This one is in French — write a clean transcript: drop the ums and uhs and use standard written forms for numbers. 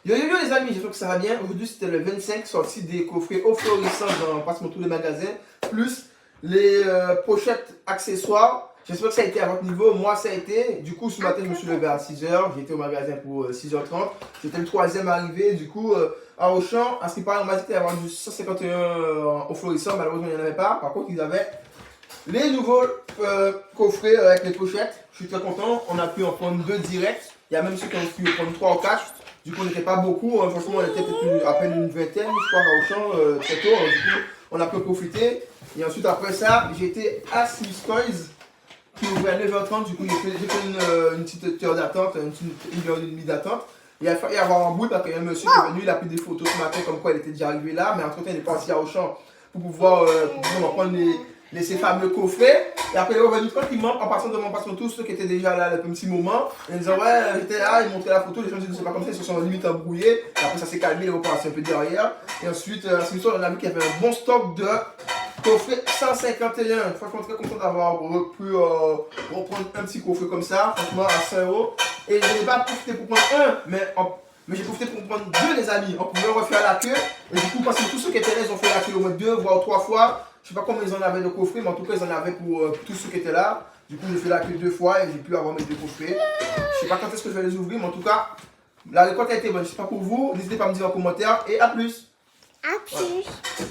Yo yo yo les amis, j'espère que ça va bien. Aujourd'hui c'était le 25, sortie des coffrets au florissant dans pratiquement tous les magasins, plus les pochettes accessoires. J'espère que ça a été à votre niveau, moi ça a été. Du coup ce matin je me suis levé à 6h, j'ai été au magasin pour 6h30. C'était le troisième arrivé, du coup à Auchan, à ce qui paraît on m'a dit qu'il y avait du 151 au florissant, malheureusement il n'y en avait pas. Par contre ils avaient les nouveaux coffrets avec les pochettes. Je suis très content, on a pu en prendre deux directs. Il y a même ceux qui ont pu en prendre trois ou quatre. Du coup, on n'était pas beaucoup. Franchement, on était peut-être à peine une vingtaine, je crois, à Auchan, très tôt. Du coup, on a pu profiter. Et ensuite, après ça, j'ai été à Sims Toys, qui ouvrait à 9h30. Du coup, j'ai fait une petite heure d'attente, une heure et demie d'attente. Il a fallu avoir un bout parce qu'il y a un monsieur qui est venu, il a pris des photos ce matin comme quoi il était déjà arrivé là. Mais entre-temps, il est parti à Auchan pour pouvoir prendre ces fameux coffrets. Et après, il est revenu tranquillement en passant devant tous ceux qui étaient déjà là depuis un petit moment. Et ils disaient, ouais, j'étais là, ils montraient la photo, les gens disaient, c'est pas comme ça, ils se sont limite embrouillés. Et après, ça s'est calmé, il est reparti un peu derrière. Et ensuite, à ce on a vu qu'il y avait un bon stock de coffrets 151. Franchement, très content d'avoir pu reprendre un petit coffret comme ça, franchement, à 5 €. Et je n'ai pas profité pour prendre un, mais j'ai profité pour prendre deux, les amis. On pouvait refaire la queue. Et du coup, parce que tous ceux qui étaient là, ils ont fait la queue au moins deux, voire trois fois. Je sais pas combien ils en avaient de coffrets, mais en tout cas, ils en avaient pour tous ceux qui étaient là. Du coup, j'ai fait la queue deux fois et j'ai pu avoir mes deux coffrets. Je sais pas quand est-ce que je vais les ouvrir, mais en tout cas, la récolte a été bonne. Je sais pas pour vous. N'hésitez pas à me dire en commentaire et à plus. À plus. Voilà.